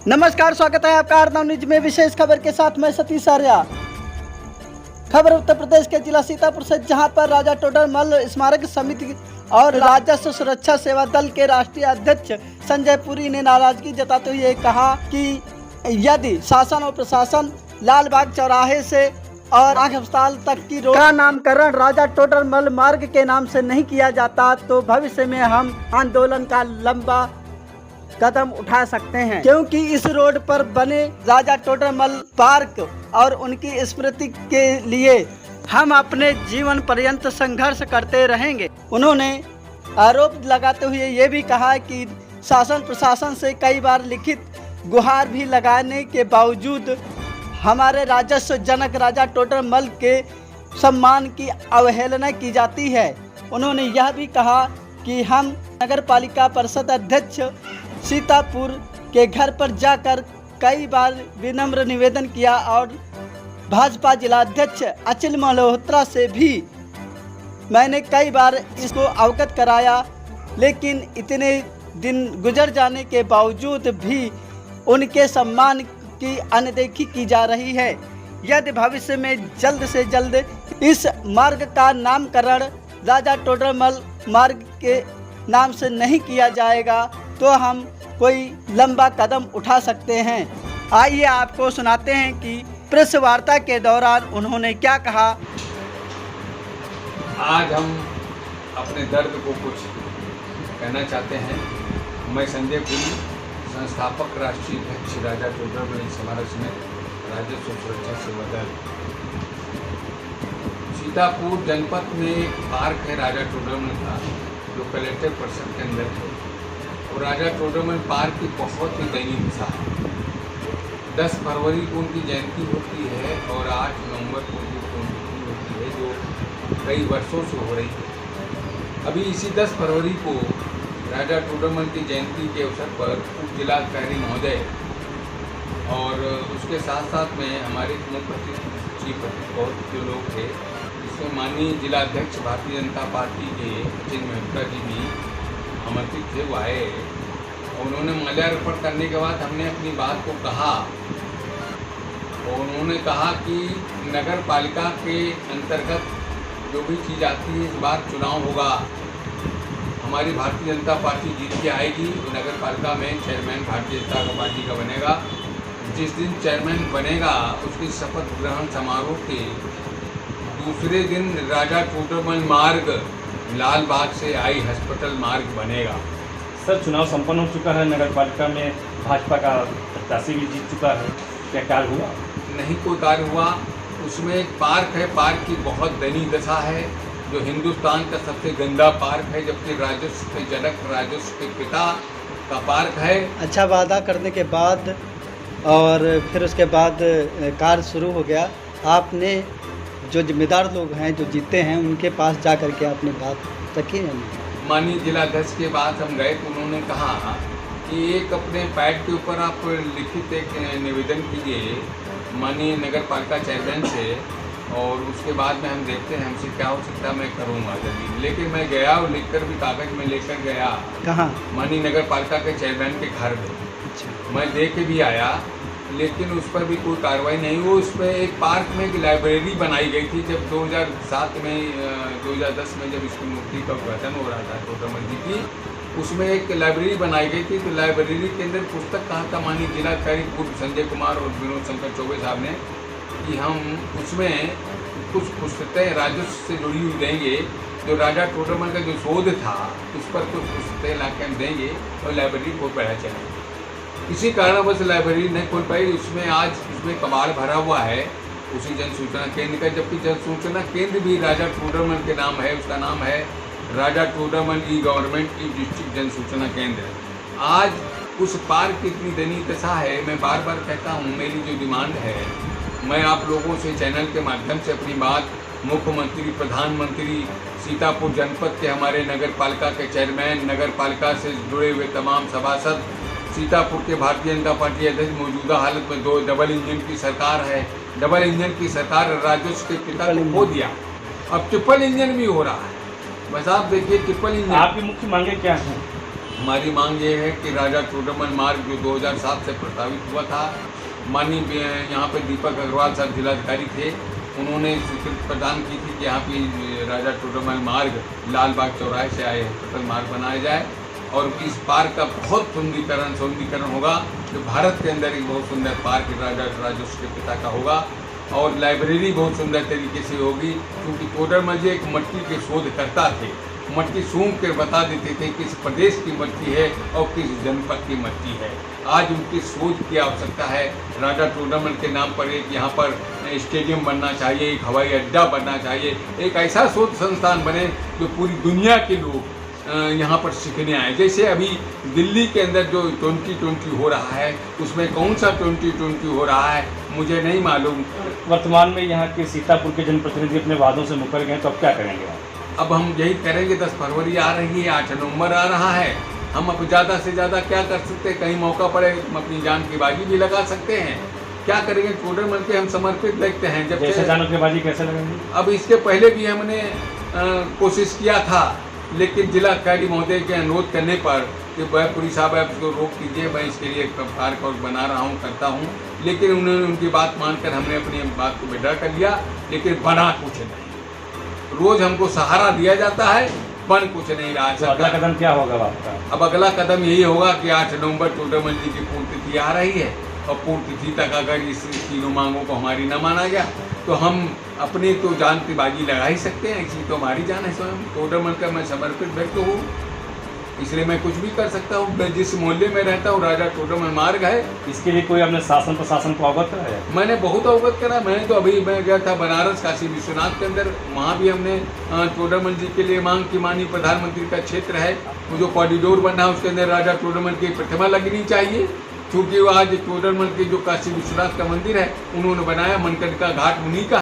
नमस्कार, स्वागत है आपका आर न्यूज में। विशेष खबर के साथ मैं सतीश आर्या। खबर उत्तर प्रदेश के जिला सीतापुर से, जहां पर राजा टोडरमल स्मारक समिति और राजस्व सुरक्षा सेवा दल के राष्ट्रीय अध्यक्ष संजय पुरी ने नाराजगी जताते हुए कहा कि यदि शासन और प्रशासन लालबाग चौराहे से और आँख अस्पताल तक की रोड का नामकरण राजा टोडरमल मार्ग के नाम से नहीं किया जाता तो भविष्य में हम आंदोलन का लंबा कदम उठा सकते हैं, क्योंकि इस रोड पर बने राजा टोडरमल पार्क और उनकी स्मृति के लिए हम अपने जीवन पर्यंत संघर्ष करते रहेंगे। उन्होंने आरोप लगाते हुए ये भी कहा कि शासन प्रशासन से कई बार लिखित गुहार भी लगाने के बावजूद हमारे राजस्व जनक राजा टोडरमल के सम्मान की अवहेलना की जाती है। उन्होंने यह भी कहा कि हम नगर पालिका परिषद अध्यक्ष सीतापुर के घर पर जाकर कई बार विनम्र निवेदन किया और भाजपा जिला अध्यक्ष अचिल मल्होत्रा से भी मैंने कई बार इसको अवगत कराया, लेकिन इतने दिन गुजर जाने के बावजूद भी उनके सम्मान की अनदेखी की जा रही है। यदि भविष्य में जल्द से जल्द इस मार्ग का नामकरण राजा टोडरमल मार्ग के नाम से नहीं किया जाएगा तो हम कोई लंबा कदम उठा सकते हैं। आइए आपको सुनाते हैं कि प्रेस वार्ता के दौरान उन्होंने क्या कहा। आज हम अपने दर्द को कुछ कहना चाहते हैं। मैं संजय पुरी, संस्थापक राष्ट्रीय अध्यक्ष राजा टोडरमल स्मारक समिति राजस्व सुरक्षा सेवा दल। सीतापुर जनपद में एक पार्क है राजा टोडरमल का, जो कलेक्टर परिषद के अंदर है। और राजा टोडरमल पार्क की बहुत ही दयनीय दशा है। 10 फरवरी को उनकी जयंती होती है और 8 नवंबर को उनकी पुण्यतिथि होती है, जो कई वर्षों से हो रही है। अभी इसी 10 फरवरी को राजा टोडरमल की जयंती के अवसर पर उप जिलाधिकारी महोदय और उसके साथ साथ में हमारे मुख्य सचिव और जो लोग थे, इसमें माननीय जिलाध्यक्ष भारतीय जनता पार्टी के अचिल मल्होत्रा जी भी आमंत्रित थे। वो आए और उन्होंने माल्यार्पण करने के बाद हमने अपनी बात को कहा और उन्होंने कहा कि नगर पालिका के अंतर्गत जो भी चीज़ आती है, इस बार चुनाव होगा, हमारी भारतीय जनता पार्टी जीत के आएगी। तो नगर पालिका में चेयरमैन भारतीय जनता पार्टी का बनेगा। जिस दिन चेयरमैन बनेगा उसकी शपथ ग्रहण समारोह के दूसरे दिन राजा टोडरमल मार्ग लालबाग से आई हॉस्पिटल मार्ग बनेगा। सर, चुनाव संपन्न हो चुका है, नगर पालिका में भाजपा का प्रत्याशी भी जीत चुका है, क्या कार्य हुआ? नहीं, कोई कार्य हुआ। उसमें एक पार्क है, पार्क की बहुत दयनीय दशा है, जो हिंदुस्तान का सबसे गंदा पार्क है, जबकि राजस्व के जनक राजस्व के पिता का पार्क है। अच्छा, वादा करने के बाद और फिर उसके बाद कार्य शुरू हो गया। आपने जो जिम्मेदार लोग हैं, जो जीते हैं, उनके पास जा कर के आपने बात रखी है? माननीय जिलाध्यक्ष के बाद हम गए तो उन्होंने कहा कि एक अपने पैड के ऊपर आप लिखित एक निवेदन कीजिए माननीय नगर पालिका चेयरमैन से, और उसके बाद में हम देखते हैं हमसे क्या हो सकता है, मैं करूँगा जल्दी। लेकिन मैं गया और लिखकर भी कागज में लेकर गया। कहाँ? माननीय नगर पालिका के चेयरमैन के घर में। मैं दे के भी आया, लेकिन उस पर भी कोई कार्रवाई नहीं हुई। उस पर एक पार्क में एक लाइब्रेरी बनाई गई थी। जब 2007 में 2010 में जब इसकी मूर्ति का उद्घाटन हो रहा था टोडरमल जी की, उसमें एक लाइब्रेरी बनाई गई थी। तो लाइब्रेरी के अंदर पुस्तक कहा था माननीय जिलाधिकारी पूर्व संजय कुमार और विनोद शंकर चौबे साहब ने कि हम उसमें कुछ पुस्तकें राजस्व से जुड़ी हुई देंगे, जो राजा टोडरमल का जो शोध था उस पर कुछ पुस्तकें ला के हम देंगे और लाइब्रेरी को पढ़ा चलेंगे। इसी कारणवश लाइब्रेरी नहीं खोल पाई। उसमें आज उसमें कबाड़ भरा हुआ है उसी जन सूचना केंद्र का, जबकि जन सूचना केंद्र भी राजा टोडरमल के नाम है। उसका नाम है राजा टोडरमल ई गवर्नमेंट ई डिस्ट्रिक्ट जन सूचना केंद्र। आज उस पार्क की इतनी दयनीय दशा है। मैं बार बार कहता हूँ, मेरी जो डिमांड है, मैं आप लोगों से चैनल के माध्यम से अपनी बात मुख्यमंत्री, प्रधानमंत्री, सीतापुर जनपद के हमारे नगर पालिका के चेयरमैन, नगर पालिका से जुड़े हुए तमाम सभासद, सीतापुर के भारतीय जनता पार्टी अध्यक्ष, मौजूदा हालत में 2 डबल इंजन की सरकार है। डबल इंजन की सरकार राजस्व के पिता को खो दिया, अब ट्रिपल इंजन भी हो रहा है। बस आप देखिए, ट्रिपल इंजन। आपकी मुख्य मांगे क्या हैं? हमारी मांग ये है कि राजा टोडरमल मार्ग जो 2007 से प्रस्तावित हुआ था, माननीय यहाँ पर दीपक अग्रवाल साहब जिलाधिकारी थे, उन्होंने स्वीकृति प्रदान की थी कि यहाँ पे राजा टोडरमल मार्ग लाल बाग चौराहे से आए हॉस्पिटल मार्ग बनाया जाए और इस पार्क का बहुत सौंदर्यीकरण होगा, जो भारत के अंदर एक बहुत सुंदर पार्क राजा राजस्व के पिता का होगा और लाइब्रेरी बहुत सुंदर तरीके से होगी, क्योंकि टोडरमल जी एक मट्टी के शोधकर्ता थे। मट्टी सूंघ कर बता देते थे किस प्रदेश की मट्टी है और किस जनपद की मट्टी है। आज उनकी शोध की आवश्यकता है। राजा टोडरमल के नाम पर एक यहाँ पर स्टेडियम बनना चाहिए, एक हवाई अड्डा बनना चाहिए, एक ऐसा शोध संस्थान बने जो पूरी दुनिया के लोग यहाँ पर सीखने आए। जैसे अभी दिल्ली के अंदर जो 2020 हो रहा है, उसमें कौन सा 2020 हो रहा है मुझे नहीं मालूम। वर्तमान में यहाँ के सीतापुर के जनप्रतिनिधि अपने वादों से मुकर गए, तो अब क्या करेंगे आप? अब हम यही करेंगे। 10 फरवरी आ रही है, 8 नवंबर आ रहा है। हम अब ज़्यादा से ज़्यादा क्या कर सकते हैं? कहीं मौका पड़े हम अपनी जान की बाजी भी लगा सकते हैं। क्या करेंगे? टोडरमल के हम समर्पित देखते हैं। जब जैसे जान की बाजी कैसे लगेंगे? अब इसके पहले भी हमने कोशिश किया था, लेकिन जिलाधिकारी महोदय के अनुरोध करने पर कि पुरी साहब आप इसको रोक दीजिए, मैं इसके लिए एक पार्क और बना रहा हूँ, करता हूँ, लेकिन उन्होंने उनकी बात मानकर हमने अपनी बात को विड्रॉ कर लिया, लेकिन बना कुछ नहीं। रोज हमको सहारा दिया जाता है, बन कुछ नहीं रहा। तो अगला कदम क्या होगा आपका? अब अगला कदम यही होगा कि 8 नवंबर टोडरमल जी की पूर्ण तिथि आ रही है और पूर्ण तिथि तक अगर इस तीनों मांगों को हमारी न माना गया तो हम अपनी तो जान की बाजी लगा ही सकते हैं। इसी तो हमारी जान है स्वयं। टोडरमल का मैं समर्पित व्यक्ति हूँ, इसलिए मैं कुछ भी कर सकता हूँ। मैं जिस मोहल्ले में रहता हूँ राजा टोडरमल मार्ग है। इसके लिए कोई आपने शासन प्रशासन को अवगत कराया? मैंने बहुत अवगत करा। मैंने तो अभी मैं गया था बनारस काशी विश्वनाथ के अंदर, वहाँ भी हमने टोडरमल जी के लिए मांग की। माननीय प्रधानमंत्री का क्षेत्र है, वो जो कॉरिडोर बना है उसके अंदर राजा टोडरमल की प्रतिमा लगनी चाहिए, क्योंकि वो आज टोडरमल के जो काशी विश्वनाथ का मंदिर है उन्होंने बनाया। मनकटका घाट उन्हीं का